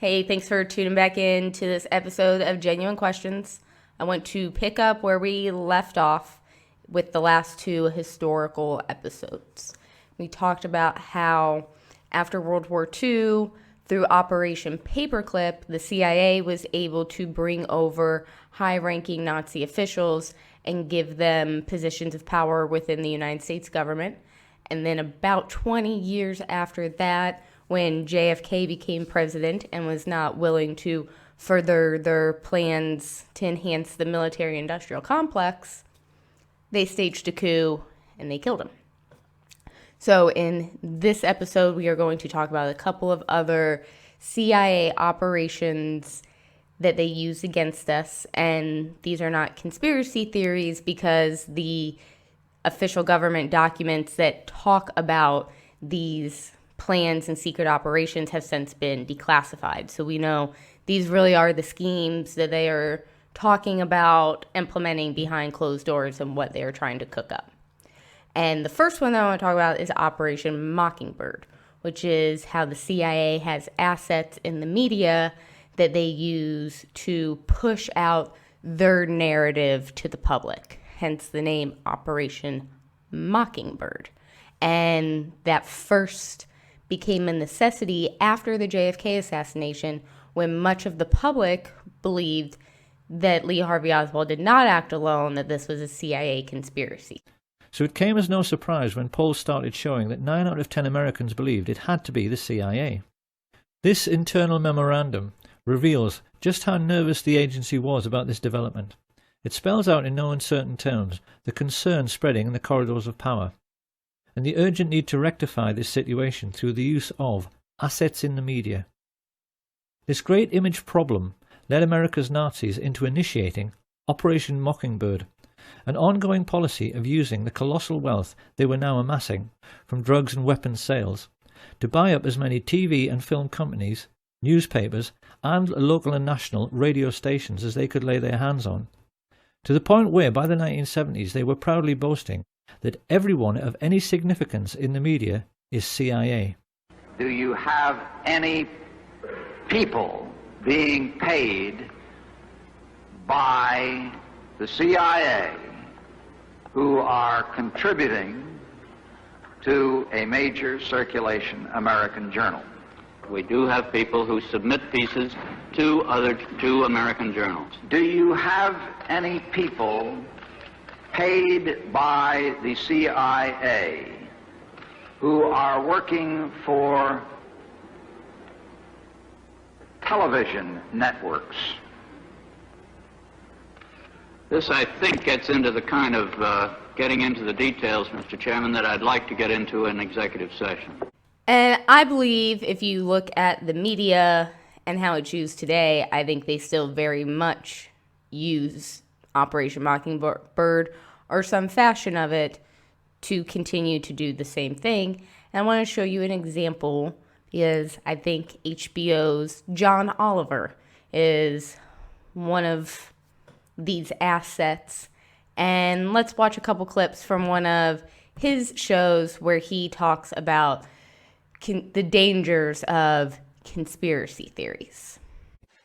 Hey, thanks for tuning back in to this episode of Genuine Questions. I want to pick up where we left off with the last two historical episodes. We talked about how after World War II, through Operation Paperclip, the CIA was able to bring over high-ranking Nazi officials and give them positions of power within the United States government. And then about 20 years after that, when JFK became president and was not willing to further their plans to enhance the military-industrial complex, they staged a coup and they killed him. So in this episode, we are going to talk about a couple of other CIA operations that they used against us. And these are not conspiracy theories because the official government documents that talk about these plans and secret operations have since been declassified. So we know these really are the schemes that they are talking about implementing behind closed doors and what they are trying to cook up. And the first one that I want to talk about is Operation Mockingbird, which is how the CIA has assets in the media that they use to push out their narrative to the public, hence the name Operation Mockingbird. And that first became a necessity after the JFK assassination, when much of the public believed that Lee Harvey Oswald did not act alone, that this was a CIA conspiracy. So it came as no surprise when polls started showing that 9 out of 10 Americans believed it had to be the CIA. This internal memorandum reveals just how nervous the agency was about this development. It spells out in no uncertain terms the concern spreading in the corridors of power, and the urgent need to rectify this situation through the use of assets in the media. This great image problem led America's Nazis into initiating Operation Mockingbird, an ongoing policy of using the colossal wealth they were now amassing from drugs and weapons sales to buy up as many TV and film companies, newspapers, and local and national radio stations as they could lay their hands on, to the point where by the 1970s they were proudly boasting that everyone of any significance in the media is CIA. Do you have any people being paid by the CIA who are contributing to a major circulation American journal? We do have people who submit pieces to two American journals. Do you have any people paid by the CIA who are working for television networks? This, I think, gets into the kind of getting into the details, Mr. Chairman, that I'd like to get into in executive session. And I believe if you look at the media and how it's used today, I think they still very much use Operation Mockingbird or some fashion of it to continue to do the same thing. And I want to show you an example because I think HBO's John Oliver is one of these assets. And let's watch a couple clips from one of his shows where he talks about the dangers of conspiracy theories.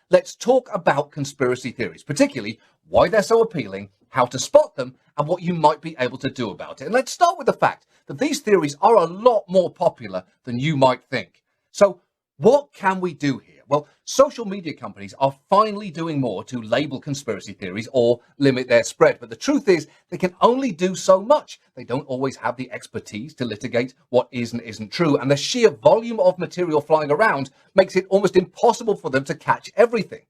Let's talk about conspiracy theories, particularly why they're so appealing, how to spot them, and what you might be able to do about it. And let's start with the fact that these theories are a lot more popular than you might think. So what can we do here? Well, social media companies are finally doing more to label conspiracy theories or limit their spread. But the truth is, they can only do so much. They don't always have the expertise to litigate what is and isn't true. And the sheer volume of material flying around makes it almost impossible for them to catch everything.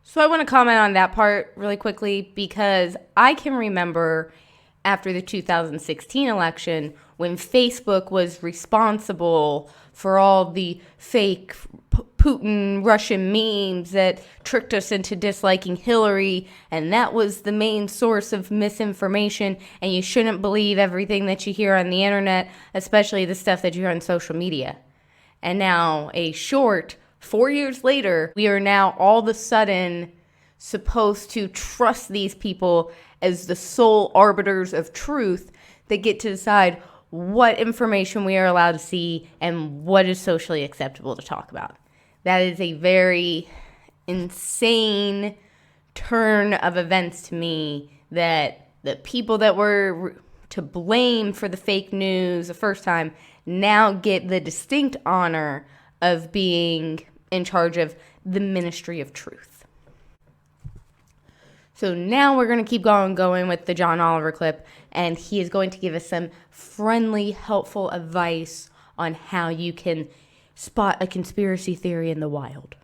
So I want to comment on that part really quickly because I can remember after the 2016 election when Facebook was responsible for all the fake Putin Russian memes that tricked us into disliking Hillary, and that was the main source of misinformation, and you shouldn't believe everything that you hear on the internet, especially the stuff that you hear on social media. And now, a short 4 years later, we are now all of a sudden supposed to trust these people as the sole arbiters of truth that get to decide what information we are allowed to see and what is socially acceptable to talk about. That is a very insane turn of events to me, that the people that were to blame for the fake news the first time now get the distinct honor of being in charge of the Ministry of Truth. So now we're going to keep going with the John Oliver clip, and he is going to give us some friendly, helpful advice on how you can spot a conspiracy theory in the wild.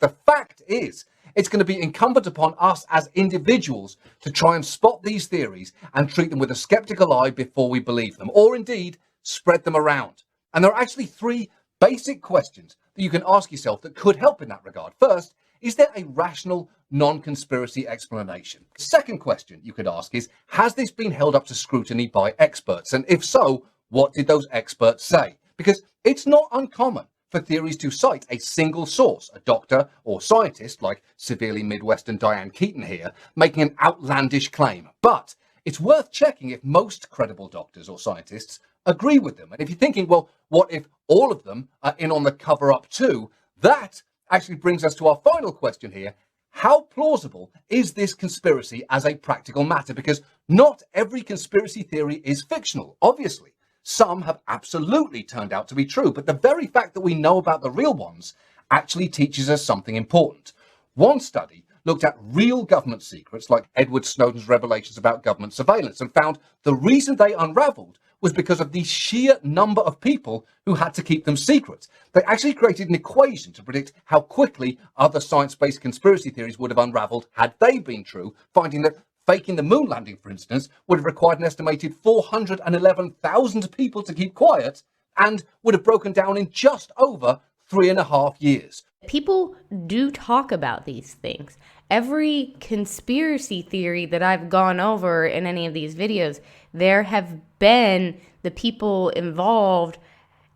The fact is, it's going to be incumbent upon us as individuals to try and spot these theories and treat them with a skeptical eye before we believe them, or indeed spread them around. And there are actually three basic questions that you can ask yourself that could help in that regard. First, is there a rational non-conspiracy explanation? Second question you could ask is, has this been held up to scrutiny by experts? And if so, what did those experts say? Because it's not uncommon for theories to cite a single source, a doctor or scientist, like severely Midwestern Diane Keaton here, making an outlandish claim. But it's worth checking if most credible doctors or scientists agree with them. And if you're thinking, well, what if all of them are in on the cover-up too? That actually brings us to our final question here. How plausible is this conspiracy as a practical matter? Because not every conspiracy theory is fictional, obviously. Some have absolutely turned out to be true, but the very fact that we know about the real ones actually teaches us something important. One study looked at real government secrets, like Edward Snowden's revelations about government surveillance, and found the reason they unraveled was because of the sheer number of people who had to keep them secret. They actually created an equation to predict how quickly other science-based conspiracy theories would have unraveled had they been true, finding that faking the moon landing, for instance, would have required an estimated 411,000 people to keep quiet and would have broken down in just over 3.5 years. People do talk about these things. Every conspiracy theory that I've gone over in any of these videos, there have been the people involved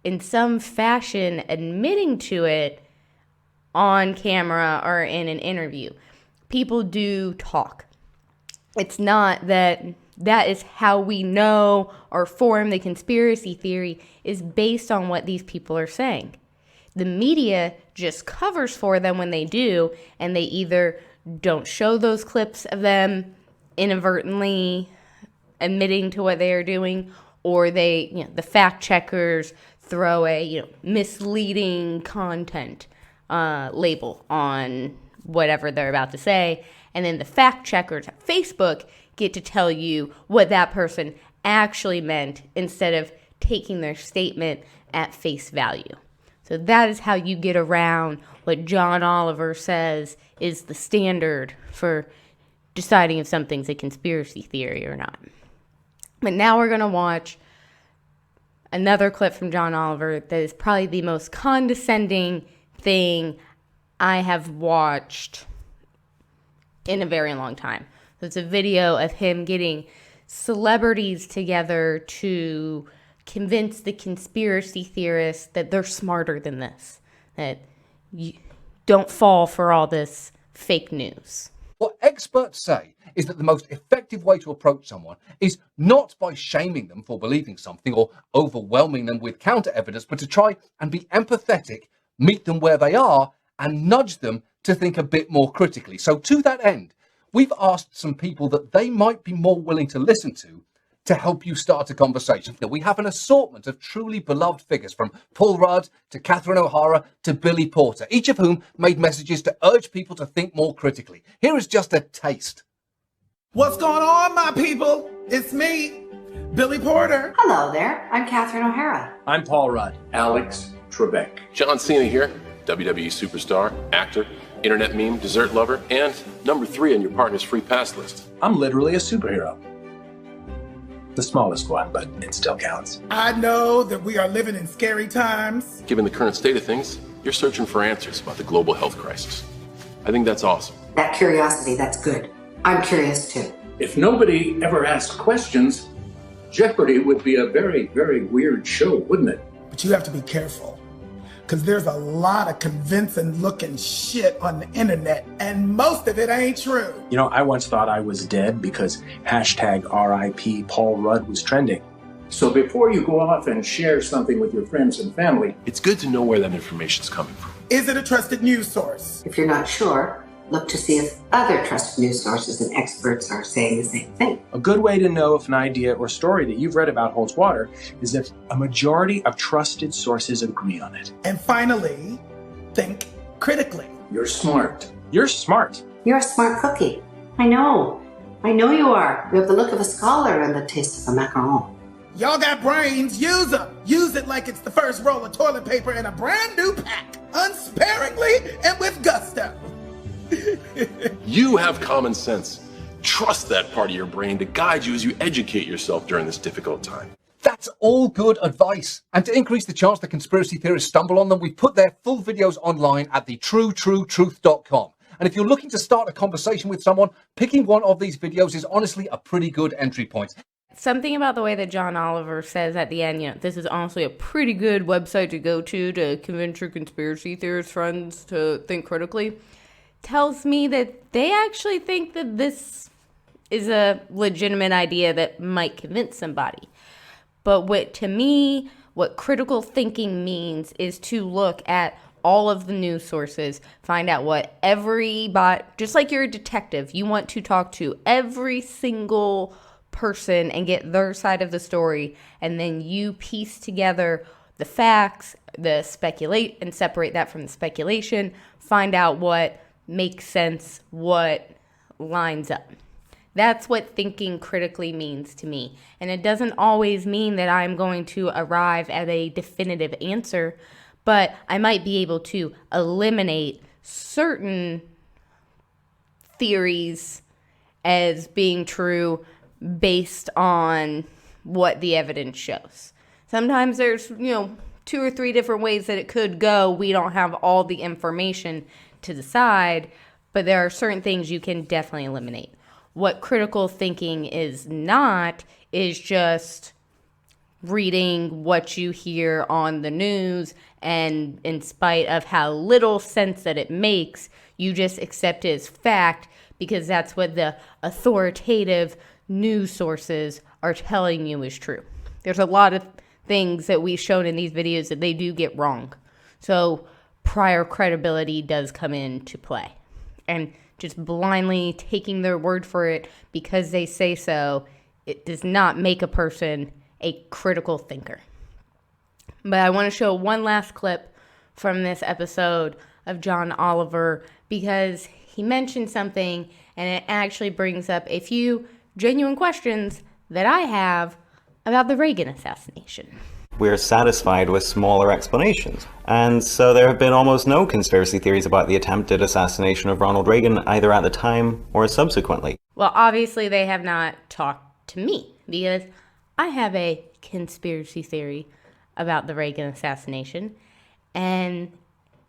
in some fashion admitting to it on camera or in an interview. People do talk. It's not that is how we know or form the conspiracy theory, is based on what these people are saying. The media just covers for them when they do, and they either don't show those clips of them inadvertently admitting to what they are doing, or they, the fact checkers throw a, misleading content label on whatever they're about to say. And then the fact checkers at Facebook get to tell you what that person actually meant instead of taking their statement at face value. So that is how you get around what John Oliver says is the standard for deciding if something's a conspiracy theory or not. But now we're going to watch another clip from John Oliver that is probably the most condescending thing I have watched in a very long time. So it's a video of him getting celebrities together to convince the conspiracy theorists that they're smarter than this, that you don't fall for all this fake news. What experts say is that the most effective way to approach someone is not by shaming them for believing something or overwhelming them with counter evidence, but to try and be empathetic, meet them where they are, and nudge them to think a bit more critically. So to that end, we've asked some people that they might be more willing to listen to help you start a conversation. We have an assortment of truly beloved figures, from Paul Rudd to Catherine O'Hara to Billy Porter, each of whom made messages to urge people to think more critically. Here is just a taste. What's going on, my people? It's me, Billy Porter. Hello there, I'm Catherine O'Hara. I'm Paul Rudd. Alex Trebek. John Cena here, WWE superstar, actor, internet meme, dessert lover, and number 3 on your partner's free pass list. I'm literally a superhero. The smallest one, but it still counts. I know that we are living in scary times. Given the current state of things, you're searching for answers about the global health crisis. I think that's awesome. That curiosity, that's good. I'm curious too. If nobody ever asked questions, Jeopardy would be a very, very weird show, wouldn't it? But you have to be careful, because there's a lot of convincing looking shit on the internet, and most of it ain't true. I once thought I was dead because #RIP Paul Rudd was trending. So before you go off and share something with your friends and family, It's good to know where that information's coming from. Is it a trusted news source? If you're not sure, look to see if other trusted news sources and experts are saying the same thing. A good way to know if an idea or story that you've read about holds water is if a majority of trusted sources agree on it. And finally, think critically. You're smart. You're smart. You're a smart cookie. I know you are. You have the look of a scholar and the taste of a macaron. Y'all got brains, use them. Use it like it's the first roll of toilet paper in a brand new pack. Unsparingly and with gusto. You have common sense. Trust that part of your brain to guide you as you educate yourself during this difficult time. That's all good advice. And to increase the chance that conspiracy theorists stumble on them, we've put their full videos online at thetruetruetruth.com. And if you're looking to start a conversation with someone, picking one of these videos is honestly a pretty good entry point. Something about the way that John Oliver says at the end, this is honestly a pretty good website to go to convince your conspiracy theorist friends to think critically, tells me that they actually think that this is a legitimate idea that might convince somebody. But what critical thinking means is to look at all of the news sources, find out what everybody, just like you're a detective, you want to talk to every single person and get their side of the story, and then you piece together the facts, speculate, and separate that from the speculation, find out what makes sense, what lines up. That's what thinking critically means to me. And it doesn't always mean that I'm going to arrive at a definitive answer, but I might be able to eliminate certain theories as being true based on what the evidence shows. Sometimes there's, 2 or 3 different ways that it could go. We don't have all the information to decide, but there are certain things you can definitely eliminate. What critical thinking is not is just reading what you hear on the news, and in spite of how little sense that it makes, you just accept it as fact because that's what the authoritative news sources are telling you is true. There's a lot of things that we've shown in these videos that they do get wrong. So prior credibility does come into play. And just blindly taking their word for it because they say so, it does not make a person a critical thinker. But I want to show one last clip from this episode of John Oliver because he mentioned something and it actually brings up a few genuine questions that I have about the Reagan assassination. We're satisfied with smaller explanations. And so there have been almost no conspiracy theories about the attempted assassination of Ronald Reagan, either at the time or subsequently. Well, obviously they have not talked to me because I have a conspiracy theory about the Reagan assassination. And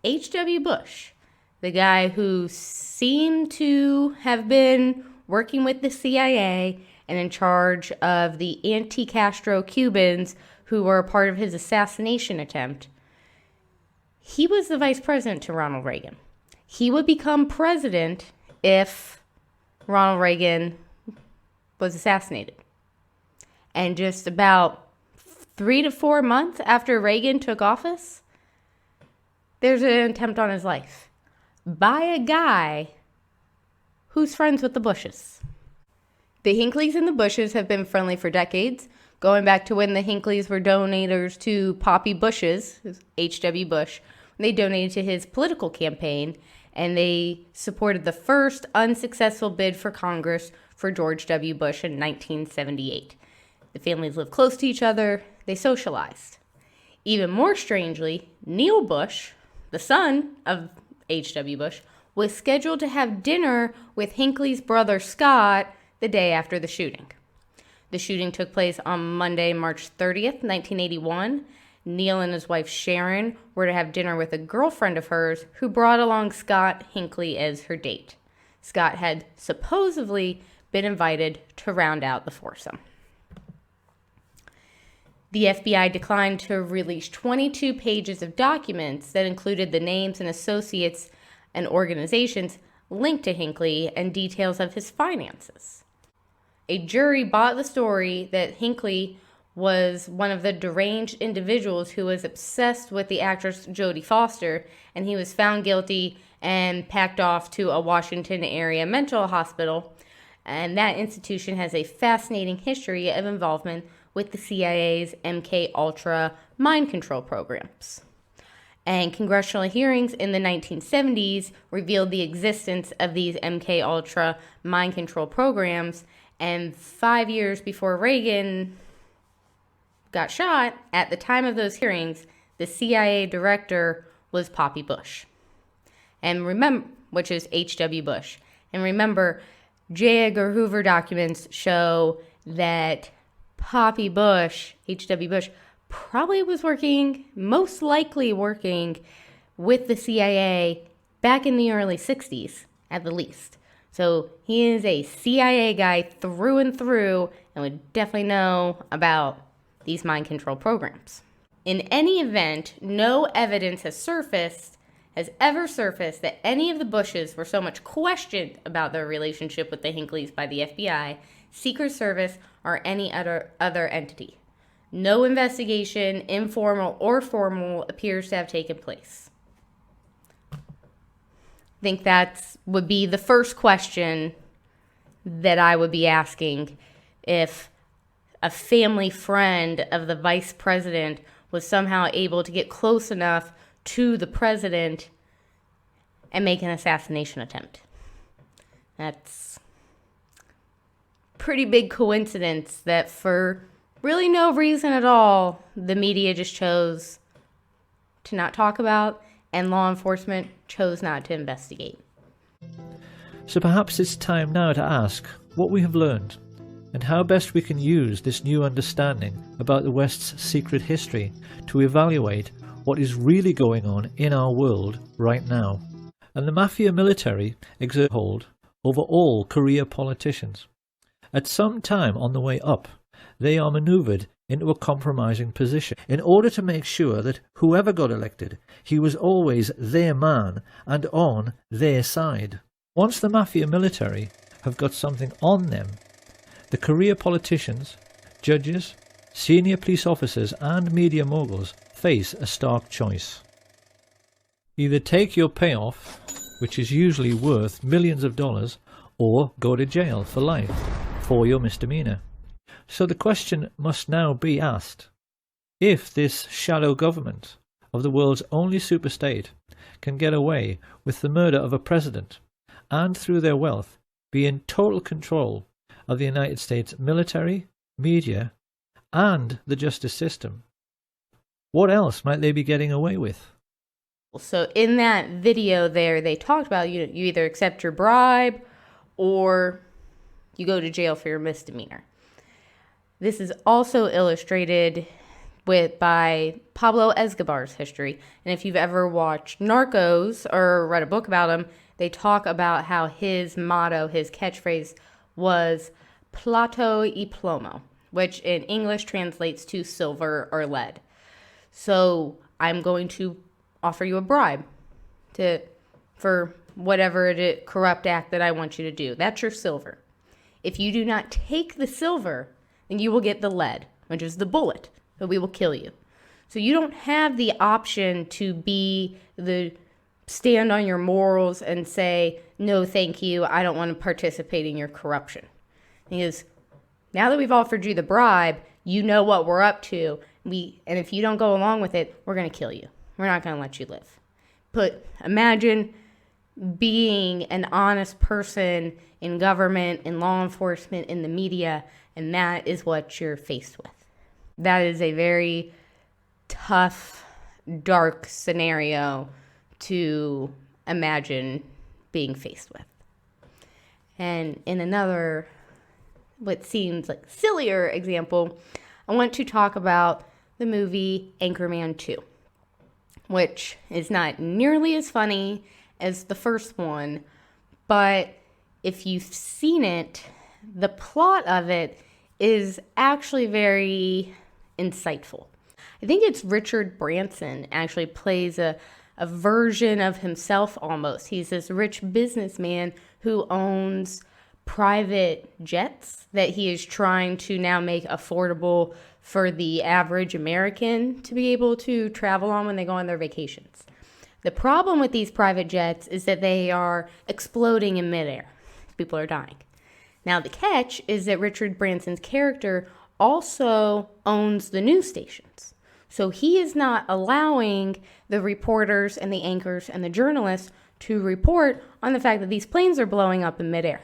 H.W. Bush, the guy who seemed to have been working with the CIA and in charge of the anti-Castro Cubans who were a part of his assassination attempt, he was the vice president to Ronald Reagan. He would become president if Ronald Reagan was assassinated. And just about 3 to 4 months after Reagan took office, there's an attempt on his life by a guy who's friends with the Bushes. The Hinckleys and the Bushes have been friendly for decades, going back to when the Hinckleys were donators to Poppy Bush's, H.W. Bush. They donated to his political campaign, and they supported the first unsuccessful bid for Congress for George W. Bush in 1978. The families lived close to each other. They socialized. Even more strangely, Neil Bush, the son of H.W. Bush, was scheduled to have dinner with Hinckley's brother Scott the day after the shooting. The shooting took place on Monday, March 30th, 1981. Neil and his wife Sharon were to have dinner with a girlfriend of hers who brought along Scott Hinckley as her date. Scott had supposedly been invited to round out the foursome. The FBI declined to release 22 pages of documents that included the names and associates and organizations linked to Hinckley and details of his finances. A jury bought the story that Hinckley was one of the deranged individuals who was obsessed with the actress Jodie Foster, and he was found guilty and packed off to a Washington area mental hospital. And that institution has a fascinating history of involvement with the CIA's MK Ultra mind control programs. And congressional hearings in the 1970s revealed the existence of these MK Ultra mind control programs. And 5 years before Reagan got shot, at the time of those hearings, the CIA director was Poppy Bush. And remember, which is H.W. Bush. And remember, J. Edgar Hoover documents show that Poppy Bush, H.W. Bush, probably was most likely working with the CIA back in the early 60s, at the least. So he is a CIA guy through and through and would definitely know about these mind control programs. In any event, no evidence has ever surfaced that any of the Bushes were so much questioned about their relationship with the Hinckleys by the FBI, Secret Service, or any other entity. No investigation, informal or formal, appears to have taken place. I think that would be the first question that I would be asking if a family friend of the vice president was somehow able to get close enough to the president and make an assassination attempt. That's pretty big coincidence that for really no reason at all, the media just chose to not talk about and law enforcement chose not to investigate. So perhaps it's time now to ask what we have learned and how best we can use this new understanding about the West's secret history to evaluate what is really going on in our world right now. And the mafia military exert hold over all career politicians. At some time on the way up, they are maneuvered into a compromising position in order to make sure that whoever got elected, he was always their man and on their side. Once the mafia military have got something on them, the career politicians, judges, senior police officers and media moguls face a stark choice. Either take your payoff, which is usually worth millions of dollars, or go to jail for life for your misdemeanor. So the question must now be asked, if this shadow government of the world's only superstate can get away with the murder of a president and through their wealth be in total control of the United States military, media, and the justice system, what else might they be getting away with? So in that video there, they talked about you either accept your bribe or you go to jail for your misdemeanor. This is also illustrated by Pablo Escobar's history. And if you've ever watched Narcos or read a book about him, they talk about how his motto, his catchphrase was Plato y plomo, which in English translates to silver or lead. So I'm going to offer you a bribe for whatever corrupt act that I want you to do. That's your silver. If you do not take the silver, then you will get the lead, which is the bullet, but we will kill you. So you don't have the option to stand on your morals and say, no, thank you, I don't want to participate in your corruption. Because now that we've offered you the bribe, you know what we're up to. And if you don't go along with it, we're going to kill you. We're not going to let you live. But imagine being an honest person in government, in law enforcement, in the media, and that is what you're faced with. That is a very tough, dark scenario to imagine being faced with. And in another, what seems like sillier example, I want to talk about the movie Anchorman 2, which is not nearly as funny as the first one, but if you've seen it, the plot of it is actually very insightful. I think it's Richard Branson actually plays a version of himself almost. He's this rich businessman who owns private jets that he is trying to now make affordable for the average American to be able to travel on when they go on their vacations. The problem with these private jets is that they are exploding in midair. People are dying. Now, the catch is that Richard Branson's character also owns the news stations. So he is not allowing the reporters and the anchors and the journalists to report on the fact that these planes are blowing up in midair.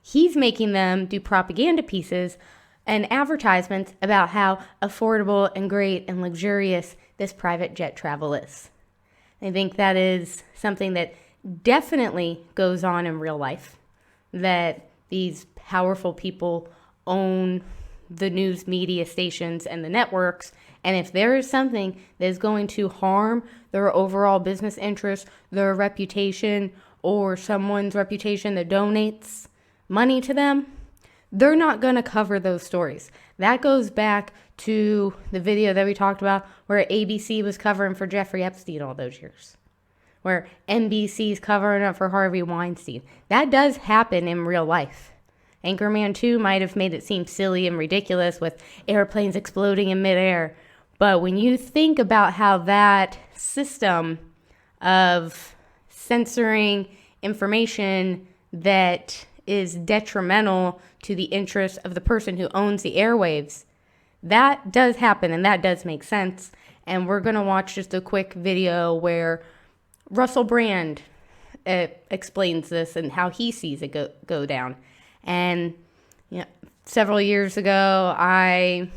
He's making them do propaganda pieces and advertisements about how affordable and great and luxurious this private jet travel is. I think that is something that definitely goes on in real life, that these powerful people own the news media stations and the networks, and if there is something that is going to harm their overall business interests, their reputation, or someone's reputation that donates money to them, they're not going to cover those stories. That goes back to the video that we talked about where ABC was covering for Jeffrey Epstein all those years, where NBC's covering up for Harvey Weinstein. That does happen in real life. Anchorman 2 might have made it seem silly and ridiculous with airplanes exploding in midair. But when you think about how that system of censoring information that is detrimental to the interests of the person who owns the airwaves, that does happen and that does make sense. And we're going to watch just a quick video where Russell Brand explains this and how he sees it go down. And several years ago, I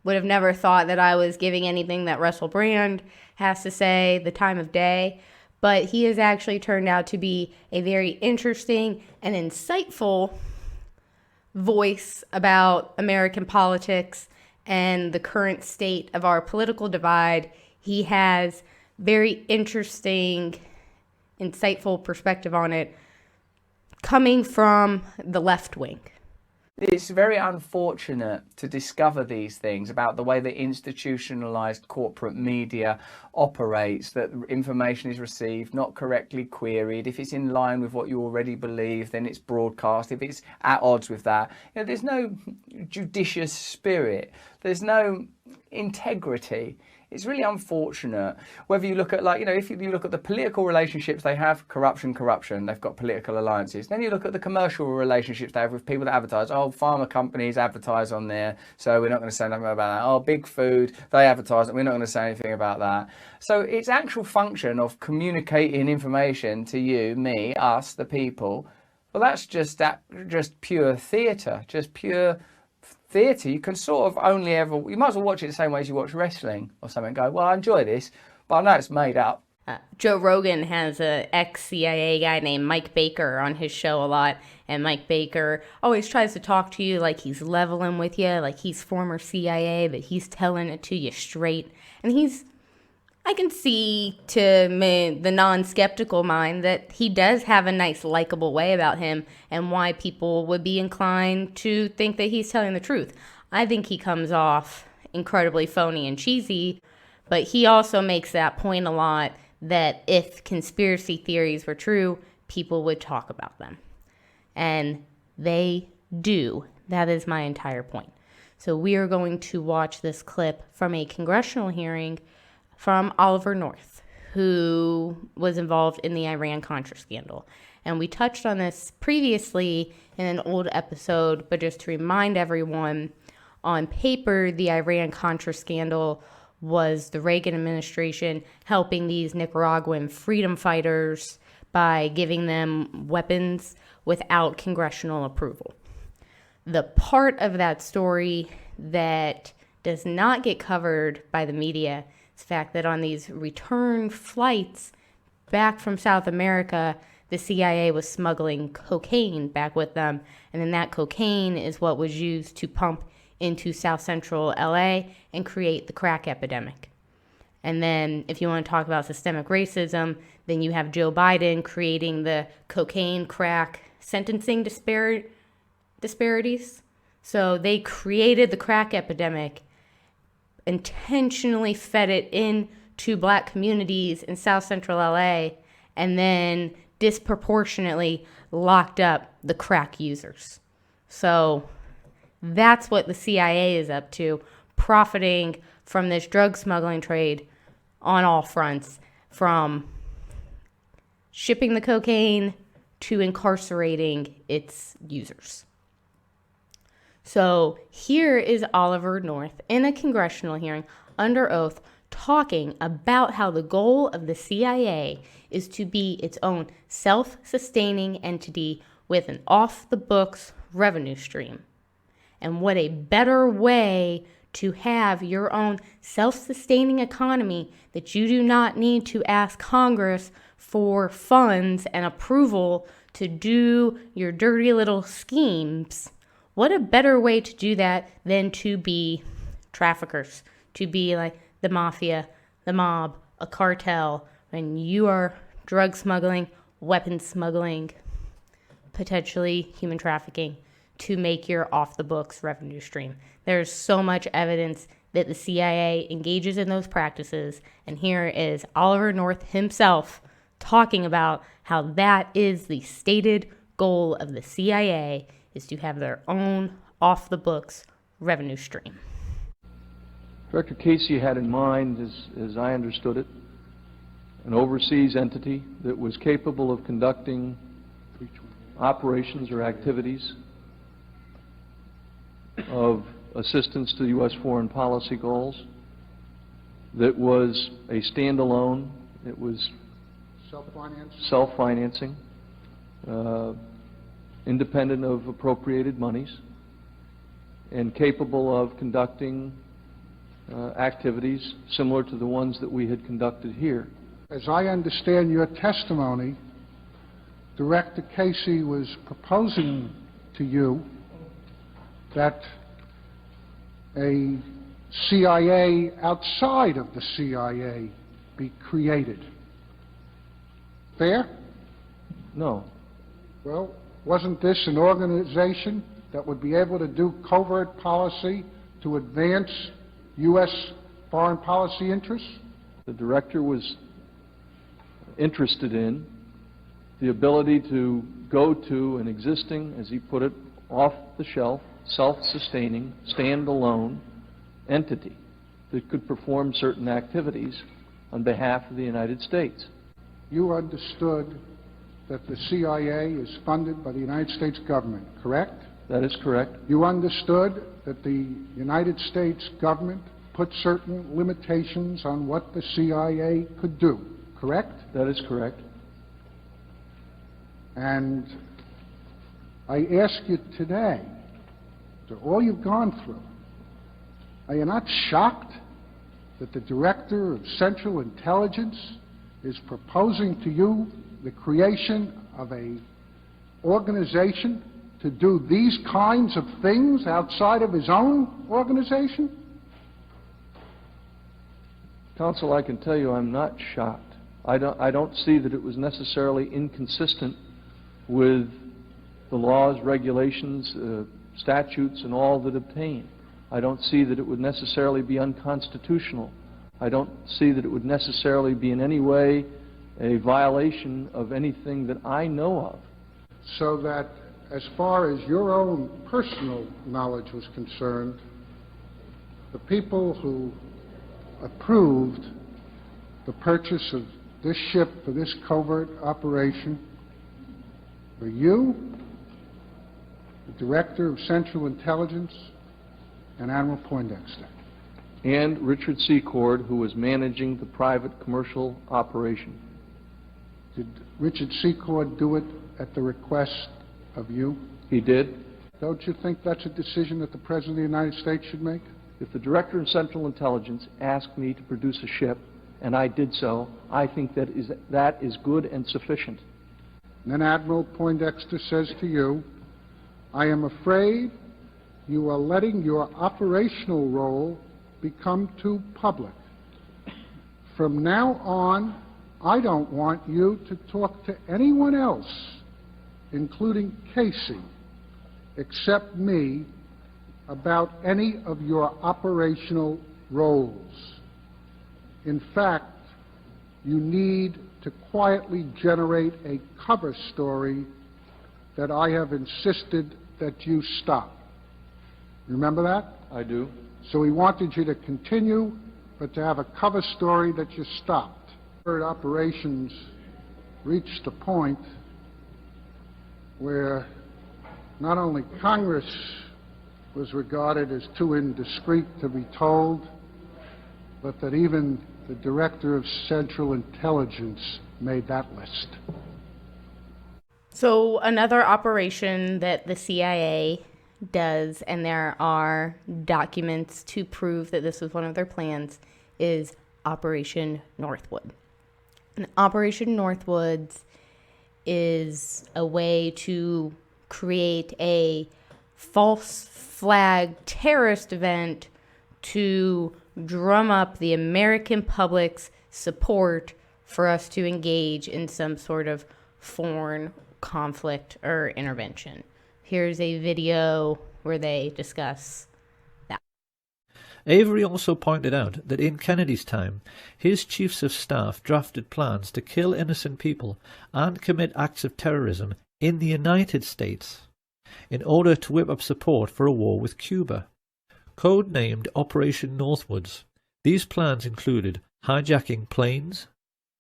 would have never thought that I was giving anything that Russell Brand has to say the time of day. But he has actually turned out to be a very interesting and insightful voice about American politics and the current state of our political divide. He has very interesting, insightful perspective on it coming from the left wing. It's very unfortunate to discover these things about the way the institutionalized corporate media operates, that information is received, not correctly queried. If it's in line with what you already believe, then it's broadcast. If it's at odds with that, there's no judicious spirit. There's no integrity. It's really unfortunate. Whether you look at, if you look at the political relationships they have, corruption, they've got political alliances. Then you look at the commercial relationships they have with people that advertise. Oh, pharma companies advertise on there, so we're not going to say nothing about that. Oh, big food, they advertise, and we're not going to say anything about that. So its actual function of communicating information to you, me, us, the people, well, that's just pure theatre, just pure theatre. You can sort of you might as well watch it the same way as you watch wrestling or something. Go, well, I enjoy this, but I know it's made up. Joe Rogan has a ex-CIA guy named Mike Baker on his show a lot, and Mike Baker always tries to talk to you like he's leveling with you, like he's former CIA, but he's telling it to you straight. And I can see to the non-skeptical mind that he does have a nice, likable way about him and why people would be inclined to think that he's telling the truth. I think he comes off incredibly phony and cheesy, but he also makes that point a lot that if conspiracy theories were true, people would talk about them. And they do. That is my entire point. So we are going to watch this clip from a congressional hearing from Oliver North, who was involved in the Iran-Contra scandal. And we touched on this previously in an old episode, but just to remind everyone, on paper, the Iran-Contra scandal was the Reagan administration helping these Nicaraguan freedom fighters by giving them weapons without congressional approval. The part of that story that does not get covered by the media is the fact that on these return flights back from South America, the CIA was smuggling cocaine back with them, and then that cocaine is what was used to pump into South Central LA and create the crack epidemic. And then if you want to talk about systemic racism, then you have Joe Biden creating the cocaine crack sentencing disparities. So they created the crack epidemic, intentionally fed it into black communities in South Central LA, and then disproportionately locked up the crack users. So That's what the CIA is up to, profiting from this drug smuggling trade on all fronts, from shipping the cocaine to incarcerating its users. So here is Oliver North in a congressional hearing under oath talking about how the goal of the CIA is to be its own self-sustaining entity with an off-the-books revenue stream. And what a better way to have your own self-sustaining economy that you do not need to ask Congress for funds and approval to do your dirty little schemes. What a better way to do that than to be traffickers, to be like the mafia, the mob, a cartel, when you are drug smuggling, weapon smuggling, potentially human trafficking, to make your off-the-books revenue stream. There's so much evidence that the CIA engages in those practices, and here is Oliver North himself talking about how that is the stated goal of the CIA, is to have their own off-the-books revenue stream. Director Casey had in mind, as I understood it, an overseas entity that was capable of conducting operations or activities of assistance to U.S. foreign policy goals, that was a standalone, it was self-financing, independent of appropriated monies, and capable of conducting activities similar to the ones that we had conducted here. As I understand your testimony, Director Casey was proposing to you that a CIA outside of the CIA be created. Fair? No. Well, wasn't this an organization that would be able to do covert policy to advance U.S. foreign policy interests? The director was interested in the ability to go to an existing, as he put it, off-the-shelf, self-sustaining, stand-alone entity that could perform certain activities on behalf of the United States. You understood that the CIA is funded by the United States government, correct? That is correct. You understood that the United States government put certain limitations on what the CIA could do, correct? That is correct. And I ask you today, after all you've gone through, are you not shocked that the Director of Central Intelligence is proposing to you the creation of an organization to do these kinds of things outside of his own organization? Counsel, I can tell you I'm not shocked. I don't see that it was necessarily inconsistent with the laws, regulations, statutes, and all that obtain. I don't see that it would necessarily be unconstitutional. I don't see that it would necessarily be in any way a violation of anything that I know of. So that as far as your own personal knowledge was concerned, the people who approved the purchase of this ship for this covert operation were you, the Director of Central Intelligence, and Admiral Poindexter. And Richard Secord, who was managing the private commercial operation. Did Richard Secord do it at the request of you? He did. Don't you think that's a decision that the President of the United States should make? If the Director of Central Intelligence asked me to produce a ship, and I did so, I think that is good and sufficient. And then Admiral Poindexter says to you, I am afraid you are letting your operational role become too public. From now on, I don't want you to talk to anyone else, including Casey, except me, about any of your operational roles. In fact, you need to quietly generate a cover story that I have insisted that you stop. Remember that? I do. So he wanted you to continue, but to have a cover story that you stopped. Third operations reached a point where not only Congress was regarded as too indiscreet to be told, but that even the Director of Central Intelligence made that list. So another operation that the CIA does, and there are documents to prove that this was one of their plans, is Operation Northwood. And Operation Northwoods is a way to create a false flag terrorist event to drum up the American public's support for us to engage in some sort of foreign conflict or intervention. Here's a video where they discuss that. Avery also pointed out that in Kennedy's time, his chiefs of staff drafted plans to kill innocent people and commit acts of terrorism in the United States in order to whip up support for a war with Cuba. Codenamed Operation Northwoods, these plans included hijacking planes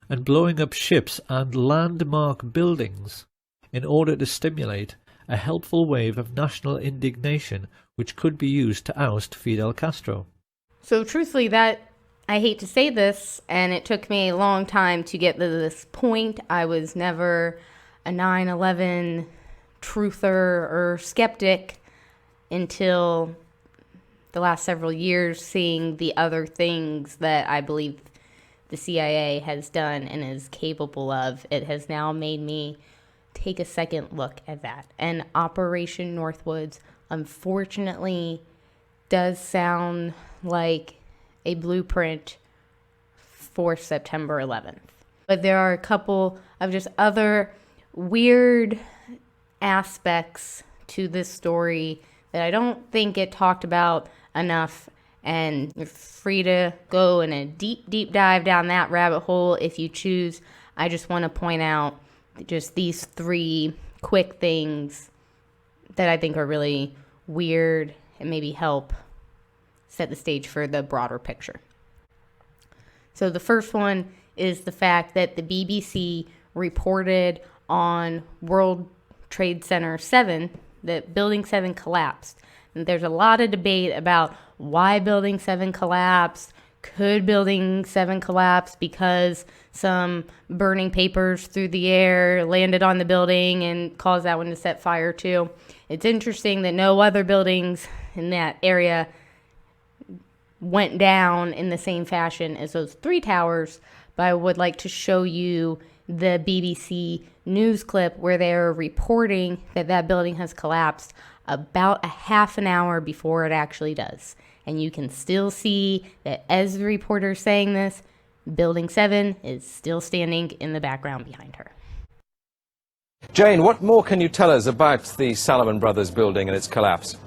and blowing up ships and landmark buildings in order to stimulate a helpful wave of national indignation which could be used to oust Fidel Castro. So truthfully, that, I hate to say this, and it took me a long time to get to this point. I was never a 9/11 truther or skeptic until the last several years, seeing the other things that I believe the CIA has done and is capable of. It has now made me take a second look at that. And Operation Northwoods, unfortunately, does sound like a blueprint for September 11th. But there are a couple of just other weird aspects to this story that I don't think get talked about enough, and you're free to go in a deep dive down that rabbit hole if you choose. I just want to point out just these three quick things that I think are really weird and maybe help set the stage for the broader picture. So the first one is the fact that the BBC reported on World Trade Center 7 that Building 7 collapsed. And there's a lot of debate about why Building 7 collapsed. Could Building 7 collapse because some burning papers through the air landed on the building and caused that one to set fire to? It's interesting that no other buildings in that area went down in the same fashion as those three towers, but I would like to show you the BBC news clip where they're reporting that that building has collapsed about a half an hour before it actually does. And you can still see that as the reporter is saying this, Building 7 is still standing in the background behind her. Jane, what more can you tell us about the Salomon Brothers building and its collapse?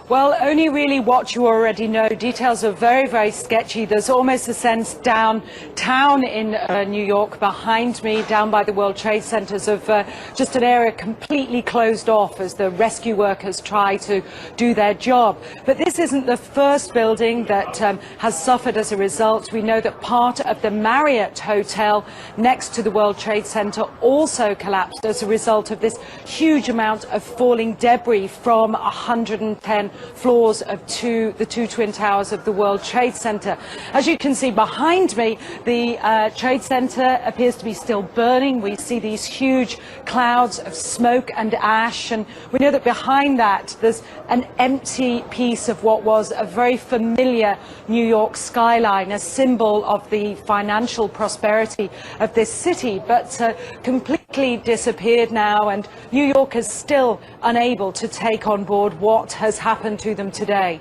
Well, only really what you already know. Details are very, very sketchy. There's almost a sense downtown in New York behind me, down by the World Trade Centers, of just an area completely closed off as the rescue workers try to do their job. But this isn't the first building that has suffered as a result. We know that part of the Marriott Hotel next to the World Trade Center also collapsed as a result of this huge amount of falling debris from 110 floors of the two twin towers of the World Trade Center. As you can see behind me, the Trade Center appears to be still burning. We see these huge clouds of smoke and ash, and we know that behind that there's an empty piece of what was a very familiar New York skyline, a symbol of the financial prosperity of this city, but completely disappeared now, and New York is still unable to take on board what has happened to them today.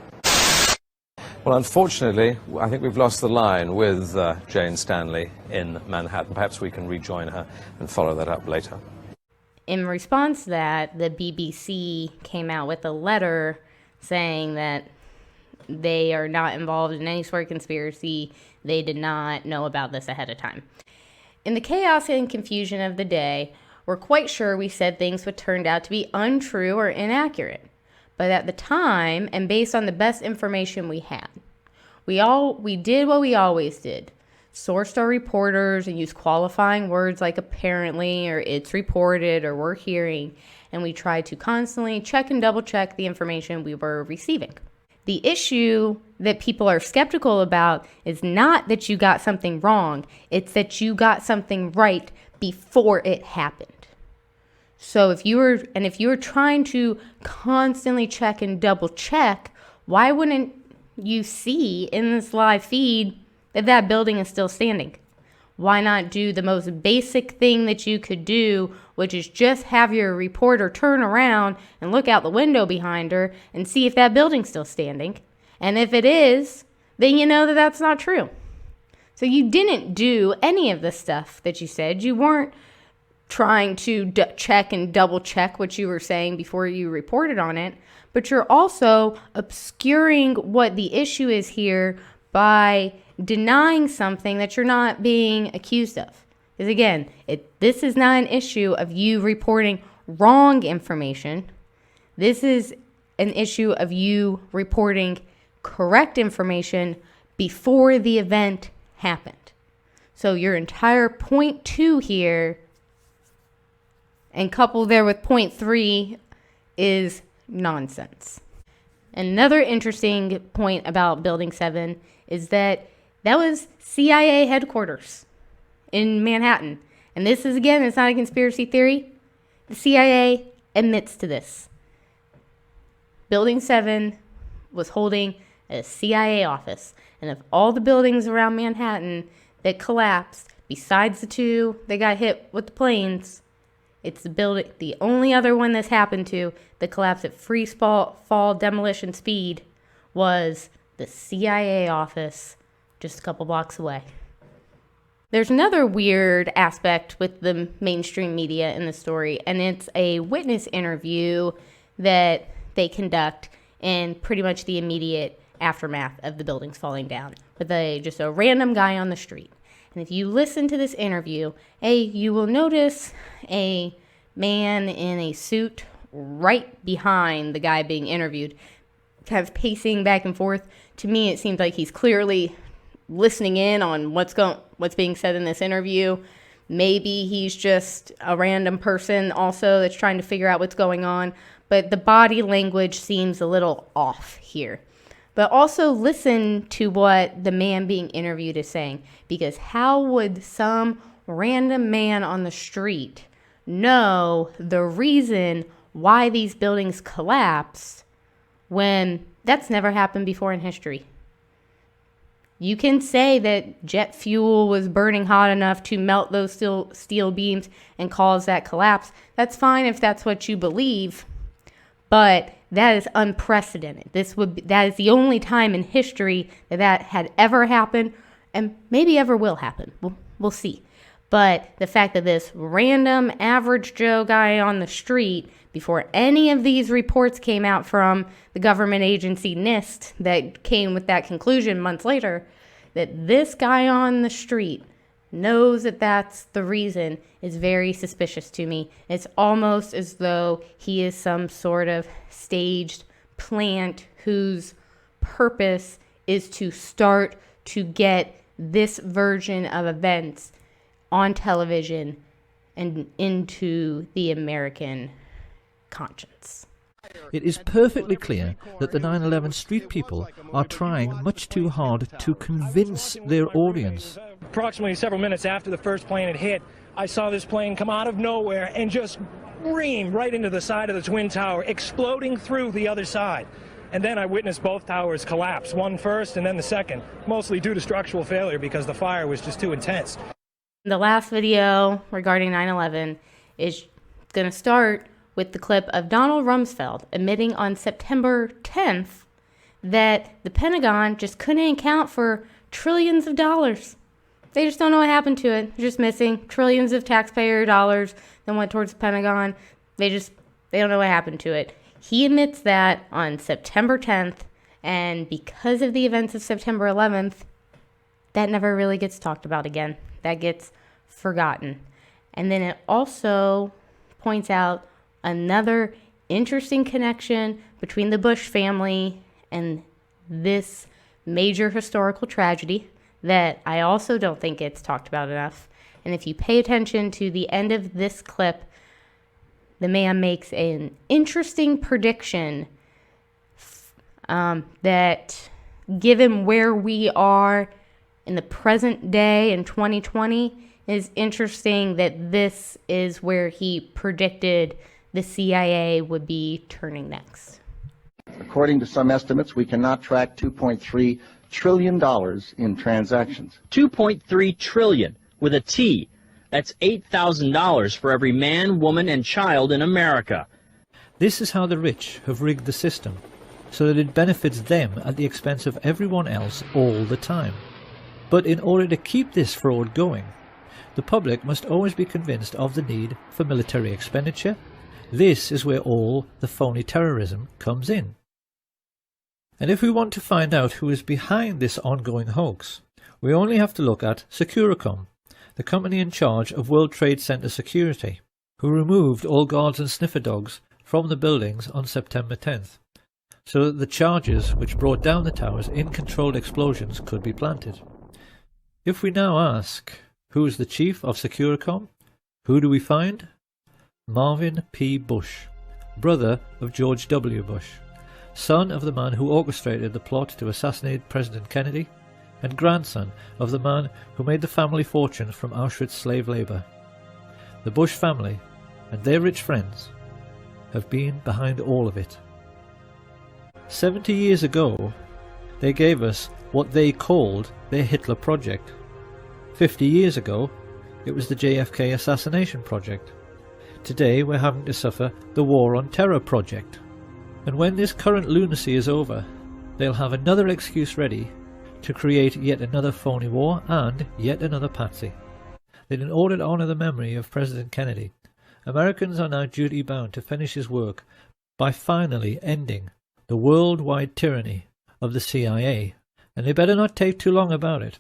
Well, unfortunately, I think we've lost the line with Jane Stanley in Manhattan. Perhaps we can rejoin her and follow that up later. In response to that, the BBC came out with a letter saying that they are not involved in any sort of conspiracy. They did not know about this ahead of time. In the chaos and confusion of the day, we're quite sure we said things would turn out to be untrue or inaccurate. But at the time, and based on the best information we had, we did what we always did. Sourced our reporters and used qualifying words like apparently or it's reported or we're hearing, and we tried to constantly check and double check the information we were receiving. The issue that people are skeptical about is not that you got something wrong, it's that you got something right before it happened. So if you were trying to constantly check and double check, why wouldn't you see in this live feed that building is still standing? Why not do the most basic thing that you could do, which is just have your reporter turn around and look out the window behind her and see if that building's still standing? And if it is, then you know that that's not true. So you didn't do any of the stuff that you said. You weren't trying to check and double check what you were saying before you reported on it, but you're also obscuring what the issue is here by denying something that you're not being accused of. Because again, this is not an issue of you reporting wrong information. This is an issue of you reporting correct information before the event happened. So your entire point 2 here, and coupled there with point 3, is nonsense. Another interesting point about Building 7 is that was CIA headquarters in Manhattan. And this is, again, it's not a conspiracy theory. The CIA admits to this. Building 7 was holding a CIA office. And of all the buildings around Manhattan that collapsed, besides the 2 that got hit with the planes, it's the only other one that's happened to that collapsed at free fall demolition speed was the CIA office just a couple blocks away. There's another weird aspect with the mainstream media in the story, and it's a witness interview that they conduct in pretty much the immediate aftermath of the buildings falling down with just a random guy on the street. And if you listen to this interview, you will notice a man in a suit right behind the guy being interviewed, kind of pacing back and forth. To me, it seems like he's clearly listening in on what's being said in this interview. Maybe he's just a random person also that's trying to figure out what's going on, but the body language seems a little off here. But also listen to what the man being interviewed is saying, because how would some random man on the street know the reason why these buildings collapsed when that's never happened before in history? You can say that jet fuel was burning hot enough to melt those steel beams and cause that collapse. That's fine if that's what you believe, but that is unprecedented. That is the only time in history that had ever happened, and maybe ever will happen. We'll see. But the fact that this random average Joe guy on the street, before any of these reports came out from the government agency NIST that came with that conclusion months later, that this guy on the street knows that that's the reason is very suspicious to me. It's almost as though he is some sort of staged plant whose purpose is to start to get this version of events on television and into the American conscience. It is perfectly clear that the 9/11 street people are trying much too hard to convince their audience. Approximately several minutes after the first plane had hit, I saw this plane come out of nowhere and just ream right into the side of the Twin Tower, exploding through the other side. And then I witnessed both towers collapse, one first and then the second, mostly due to structural failure because the fire was just too intense. The last video regarding 9/11 is going to start with the clip of Donald Rumsfeld admitting on September 10th that the Pentagon just couldn't account for trillions of dollars. They just don't know what happened to it. They're just missing trillions of taxpayer dollars that went towards the Pentagon. They don't know what happened to it. He admits that on September 10th, and because of the events of September 11th, that never really gets talked about again. That gets forgotten. And then it also points out another interesting connection between the Bush family and this major historical tragedy that I also don't think gets talked about enough. And if you pay attention to the end of this clip, the man makes an interesting prediction that given where we are in the present day in 2020, is interesting that this is where he predicted the CIA would be turning next. According to some estimates, we cannot track $2.3 trillion in transactions. $2.3 trillion with a T. That's $8,000 for every man, woman, and child in America. This is how the rich have rigged the system, so that it benefits them at the expense of everyone else all the time. But in order to keep this fraud going, the public must always be convinced of the need for military expenditure. This is where all the phony terrorism comes in. And if we want to find out who is behind this ongoing hoax, we only have to look at Securicom, the company in charge of World Trade Center security, who removed all guards and sniffer dogs from the buildings on September 10th, so that the charges which brought down the towers in controlled explosions could be planted. If we now ask, who is the chief of Securicom, who do we find? Marvin P. Bush, brother of George W. Bush, son of the man who orchestrated the plot to assassinate President Kennedy, and grandson of the man who made the family fortune from Auschwitz slave labor. The Bush family and their rich friends have been behind all of it. 70 years ago, they gave us what they called their Hitler Project. 50 years ago, it was the JFK Assassination Project. Today, we're having to suffer the War on Terror Project. And when this current lunacy is over, they'll have another excuse ready to create yet another phony war and yet another patsy. That in order to honour the memory of President Kennedy, Americans are now duty-bound to finish his work by finally ending the worldwide tyranny of the CIA, and they better not take too long about it.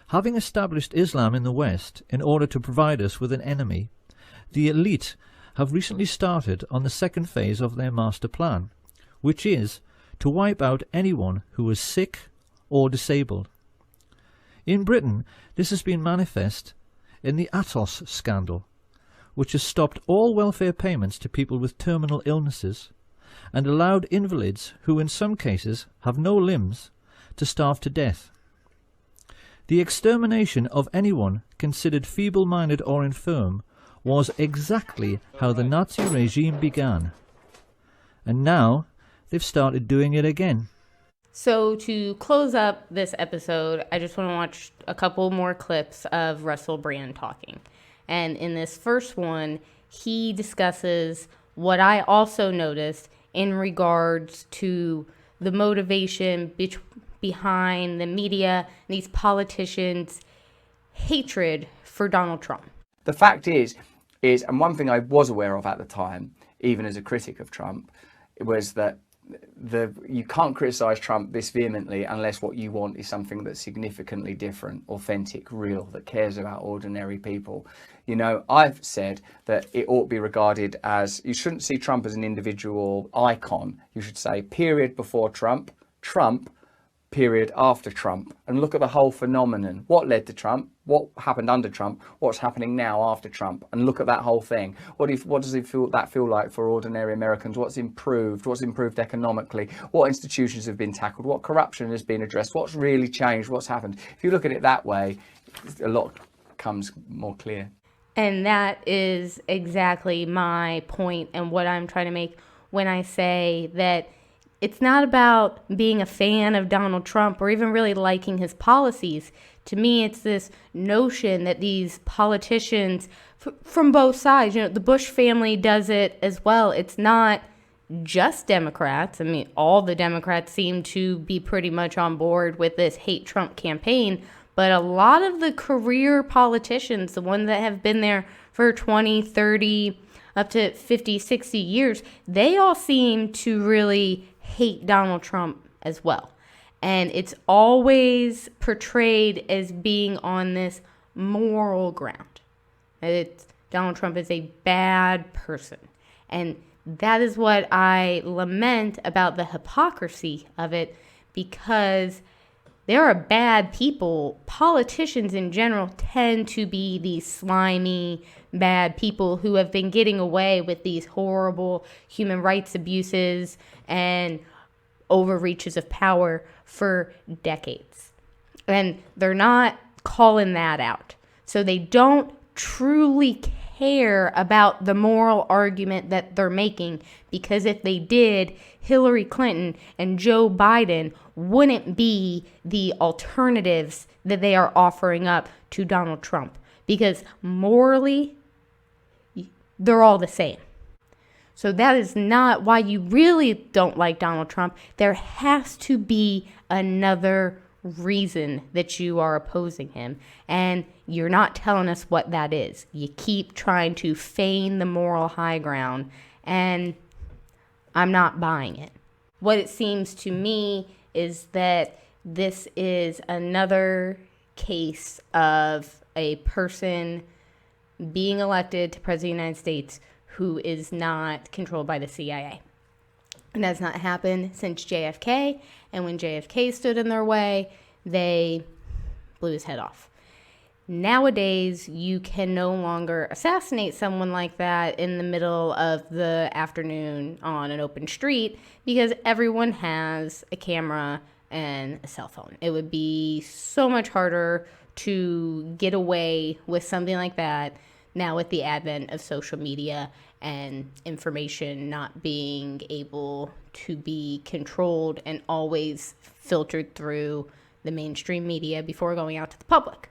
Having established Islam in the West in order to provide us with an enemy, the elite have recently started on the second phase of their master plan, which is to wipe out anyone who is sick or disabled. In Britain, this has been manifest in the Atos scandal, which has stopped all welfare payments to people with terminal illnesses and allowed invalids who in some cases have no limbs to starve to death. The extermination of anyone considered feeble-minded or infirm was exactly how the Nazi regime began. And now they've started doing it again. So to close up this episode, I just want to watch a couple more clips of Russell Brand talking. And in this first one, he discusses what I also noticed in regards to the motivation behind the media and these politicians' hatred for Donald Trump. The fact is, and one thing I was aware of at the time, even as a critic of Trump, was that you can't criticize Trump this vehemently unless what you want is something that's significantly different, authentic, real, that cares about ordinary people. You know, I've said that it ought to be regarded as, you shouldn't see Trump as an individual icon. You should say period before Trump, Trump, period after Trump, and look at the whole phenomenon. What led to Trump? What happened under Trump? What's happening now after Trump? And look at that whole thing. What does it feel like for ordinary Americans? What's improved? What's improved economically? What institutions have been tackled? What corruption has been addressed? What's really changed? What's happened? If you look at it that way, a lot becomes more clear. And that is exactly my point and what I'm trying to make when I say that it's not about being a fan of Donald Trump or even really liking his policies. To me, it's this notion that these politicians from both sides, you know, the Bush family does it as well. It's not just Democrats. I mean, all the Democrats seem to be pretty much on board with this hate Trump campaign. But a lot of the career politicians, the ones that have been there for 20, 30, up to 50, 60 years, they all seem to really hate Donald Trump as well. And it's always portrayed as being on this moral ground. Donald Trump is a bad person. And that is what I lament about the hypocrisy of it, because there are bad people. Politicians in general tend to be these slimy, bad people who have been getting away with these horrible human rights abuses and overreaches of power for decades. And they're not calling that out. So they don't truly care about the moral argument that they're making, because if they did, Hillary Clinton and Joe Biden wouldn't be the alternatives that they are offering up to Donald Trump, because morally they're all the same. So that is not why you really don't like Donald Trump. There has to be another reason that you are opposing him, and you're not telling us what that is. You keep trying to feign the moral high ground, and I'm not buying it. What it seems to me is that this is another case of a person being elected to president of the United States who is not controlled by the CIA. And that's not happened since JFK. And when JFK stood in their way, they blew his head off. Nowadays, you can no longer assassinate someone like that in the middle of the afternoon on an open street, because everyone has a camera and a cell phone. It would be so much harder to get away with something like that now with the advent of social media and information not being able to be controlled and always filtered through the mainstream media before going out to the public.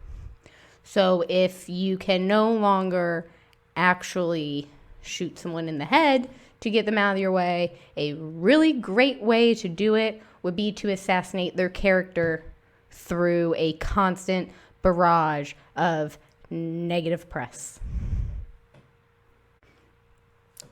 So if you can no longer actually shoot someone in the head to get them out of your way, a really great way to do it would be to assassinate their character through a constant barrage of negative press.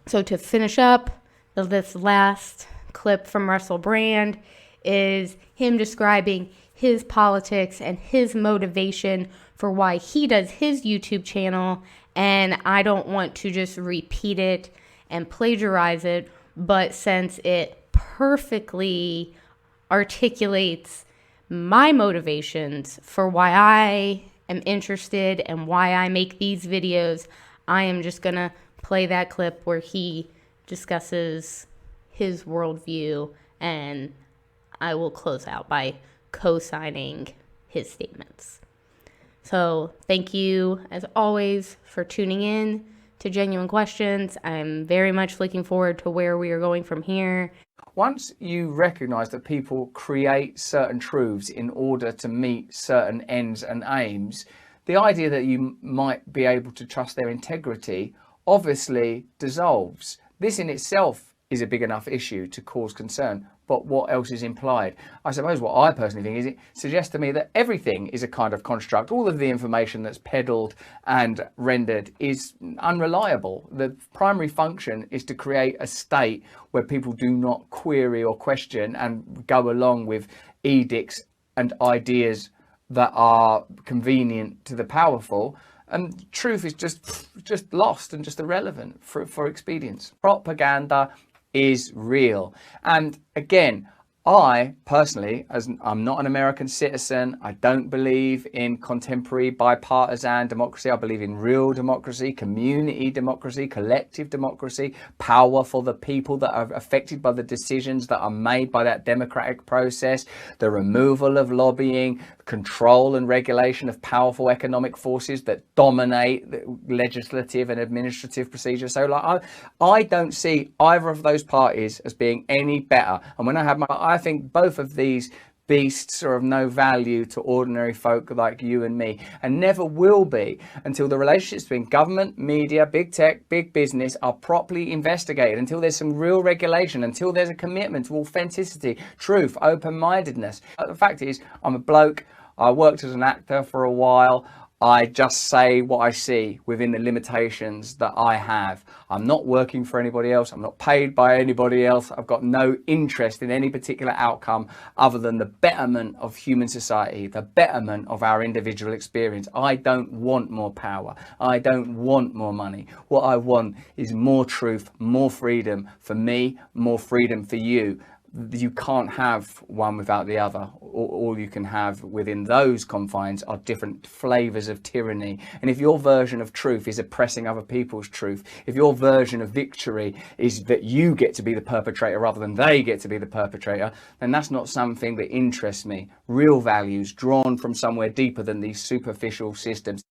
So to finish up, this last clip from Russell Brand is him describing his politics and his motivation for why he does his YouTube channel. And I don't want to just repeat it and plagiarize it, but since it perfectly articulates my motivations for why I am interested and why I make these videos, I am just going to play that clip where he discusses his worldview, and I will close out by co-signing his statements. So thank you, as always, for tuning in to Genuine Questions. I'm very much looking forward to where we are going from here. Once you recognize that people create certain truths in order to meet certain ends and aims, the idea that you might be able to trust their integrity obviously dissolves. This in itself is a big enough issue to cause concern, but what else is implied? I suppose what I personally think is it suggests to me that everything is a kind of construct. All of the information that's peddled and rendered is unreliable. The primary function is to create a state where people do not query or question and go along with edicts and ideas that are convenient to the powerful. And truth is just lost and just irrelevant for expedience. Propaganda is real. And again, I personally, as I'm not an American citizen, I don't believe in contemporary bipartisan democracy. I believe in real democracy, community democracy, collective democracy, power for the people that are affected by the decisions that are made by that democratic process, the removal of lobbying, control and regulation of powerful economic forces that dominate the legislative and administrative procedures. So like, I don't see either of those parties as being any better. And when I think both of these beasts are of no value to ordinary folk like you and me, and never will be until the relationships between government, media, big tech, big business are properly investigated, until there's some real regulation, until there's a commitment to authenticity, truth, open-mindedness. The fact is, I'm a bloke. I worked as an actor for a while. I just say what I see within the limitations that I have. I'm not working for anybody else. I'm not paid by anybody else. I've got no interest in any particular outcome other than the betterment of human society, the betterment of our individual experience. I don't want more power. I don't want more money. What I want is more truth, more freedom for me, more freedom for you. You can't have one without the other. All you can have within those confines are different flavors of tyranny. And if your version of truth is oppressing other people's truth, if your version of victory is that you get to be the perpetrator rather than they get to be the perpetrator, then that's not something that interests me. Real values drawn from somewhere deeper than these superficial systems.